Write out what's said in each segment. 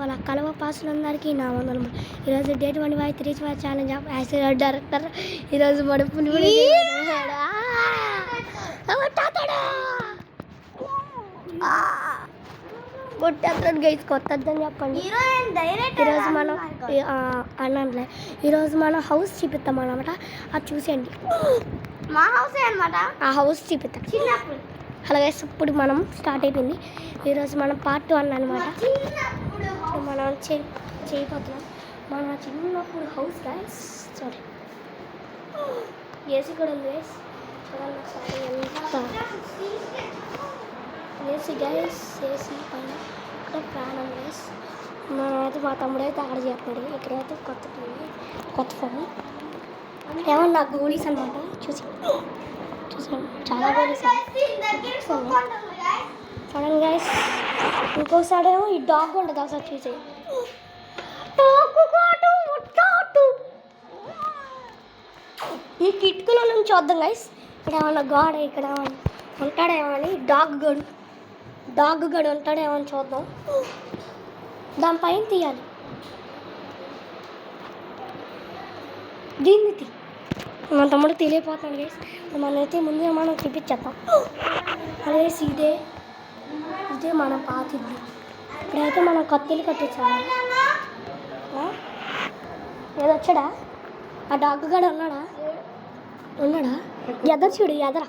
వాళ్ళ కలవ పాసులందరికీ నా వందనము. ఈరోజు day 25 3 challenge of accident director. ఈరోజు మన పులిపుడి కొట్టేస్తాడు గైస్, కొట్టద్దని చెప్పండి. ఈరోజు మనం అన్నట్లే ఈరోజు మనం హౌస్ చూపిస్తాం అనమాట. అది చూసేయండి, మా హౌస్ అనమాట. ఆ హౌస్ చూపిస్తాం చిన్నప్పుడు. అలాగే ఇప్పుడు మనం స్టార్ట్ అయిపోయింది. ఈరోజు మనం పార్ట్ 1 అనమాట. మనం చేయబోతున్నాం మన చిన్నప్పుడు హౌస్ గైస్. సారీ, ఏసీ కూడా ఉంది గైస్. చూడండి ఒకసారి ఎంత ఏసీ గైస్. ఏసీ పైన ఇక్కడ ప్రాణం గైస్. మనమైతే మా తమ్ముడు అయితే అక్కడ చేస్తున్నాడు. ఇక్కడైతే కొత్త ఫోన్ ఏమన్నా గోళీస్ అనమాట. చూసాను చాలా గోళీస్ చూడండి గైస్. ఇంకోసారి ఏమో ఈ డాగ్ ఉంటుంది, ఒకసారి చూసే ఈ కిటికీలో నుంచి చూద్దాం గైస్. ఇక్కడ ఏమన్నా గాడ్ ఇక్కడ ఉంటాడేమో అని డాగ్ గడు ఉంటాడేమో అని చూద్దాం. దానిపైన తీయాలి. దీన్ని మన తమ్ముడు తెలియపోతాడు గైస్. మనమైతే ముందే మనం చూపించేద్దాం. అదే ఇదే మన పాత ఇల్లు. ఇప్పుడైతే మనం కొత్తిల్లు కట్టించాము. ఏదొచ్చాడా ఆ డాగ్ గడు ఉన్నాడా ఎదరు చూడు ఎదరా.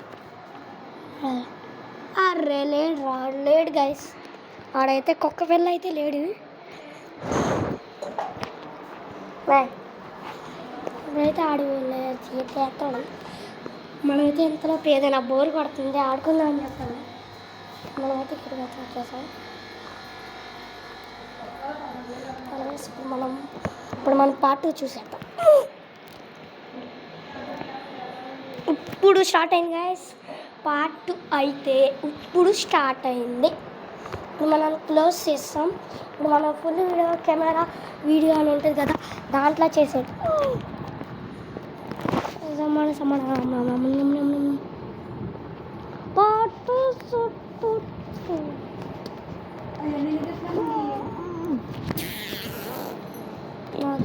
అర్రే లేడు గైస్. ఆడైతే కుక్క పిల్ల అయితే లేడు. ఇప్పుడైతే ఆడు చేస్తాడు. మనమైతే ఇంతలో ఏదైనా బోర్ పడుతుంది ఆడుకుందామని చెప్తాను. మనమైతే ఇక్కడికి వచ్చేసాం. ఇప్పుడు మనం పార్ట్ 2 చూసేద్దాం. ఇప్పుడు స్టార్ట్ అయింది గైస్. పార్ట్ 2 అయితే ఇప్పుడు స్టార్ట్ అయింది. ఇప్పుడు మనం క్లోజ్ చేస్తాం. ఇప్పుడు మనం ఫుల్ కెమెరా వీడియో అని ఉంటుంది కదా, దాంట్లో చేసేది.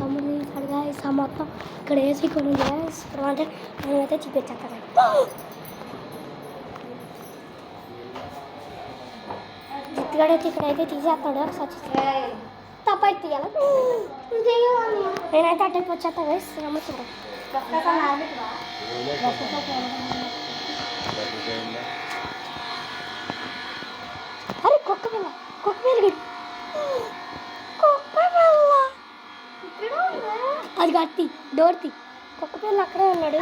తమ్ముడు తీసాడు గైస్. మొత్తం ఇక్కడ వేసి కొన్ని గైస్. తర్వాత నేనైతే చూపించేస్తాను. జిత్తుగాడైతే ఇక్కడైతే తీసేస్తాడు. ఒకసారి తప్పైతే తీయాలి. నేనైతే అట్టకి వచ్చేస్తా గైస్. నమ్ముతుంటా అరే కుక్క పిల్ల అది కట్టి డోర్ తీ. కుక్క పిల్ల అక్కడే ఉన్నాడు.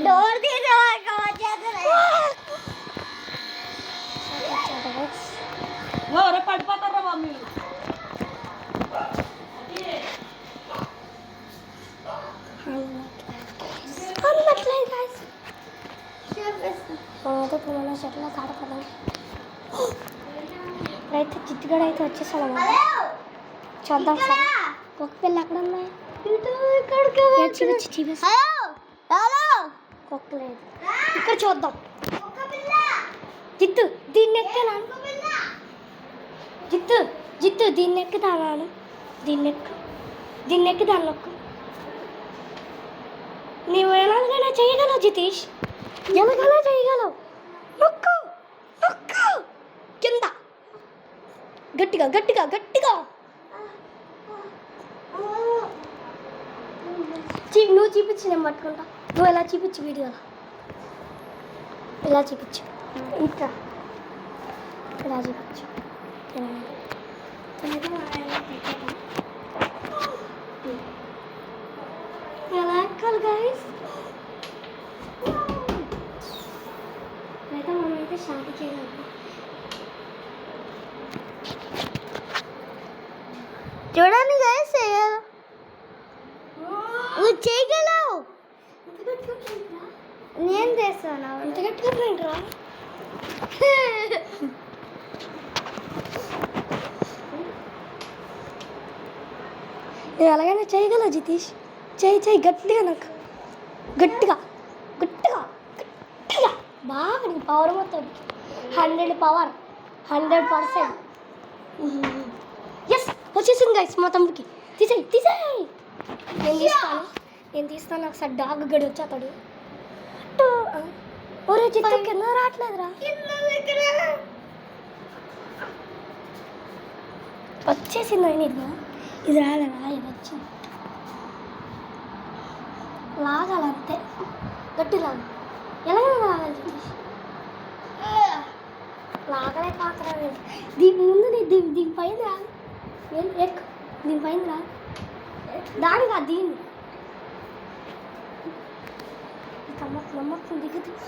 డోర్ పడిపోతారా మమ్మీ. ఇప్పుడు మన చెట్ల కాడపదాం. ఇప్పుడైతే చిట్టుగడ అయితే వచ్చేసాడు అన్నమాట. చూద్దాం సార్. ఒక పిల్ల అక్కడ ఉన్నాయి. కుక్క లేదు ఇక్కడ. చూద్దాం. జిత్తు దీన్ని ఎక్కనా? జిత్తు దీన్ని ఎక్కుతాను. దీన్ని ఎక్కి దాన్ని నొక్కు. నీవు ఎలాగైనా చేయగలవు జితీష్, ఎలాగైనా చేయగలవు. నొక్కు కింద గట్టిగా నువ్వు చూపించి నేను పట్టుకుంటా. నువ్వు ఎలా చూపించు వీడియోలో, ఇలా చూపించు. ఇంకా ఇలా చూపించు. ఎలా ఎక్కాలి గైస్? అయితే మనమైతే స్టార్ట్ చేయాలి. చూడండి గైస్, నువ్వు చేయగలవు. నేను చేస్తాను. ఎంత గట్టిగా రా. నేను ఎలాగైనా చేయగలవు జితీష్. చేయి గట్టిగా, నాకు గట్టిగా బాగా నీ పవర్ మొత్తం 100 పవర్. 100%. ఎస్ వచ్చేసింది గైస్ మా తమ్ముడికి. తీసేయి నేను తీస్తాను ఒకసారి డాగ్ గడి వచ్చేస్తాడు. ఒరే చిత్తం కింద రావట్లేదురా. వచ్చేసింది ఆయన ఇది రాలేదా? ఇది వచ్చింది. లాగాలంతే, గట్టి లాగా. ఎలాగైనా లాగాలి. లాగలే పాత్ర దీని ముందు దీని పైన రా. దీని పైన రా. దాని కాదు దీన్ని. నమ్మకం దిగుతుంది.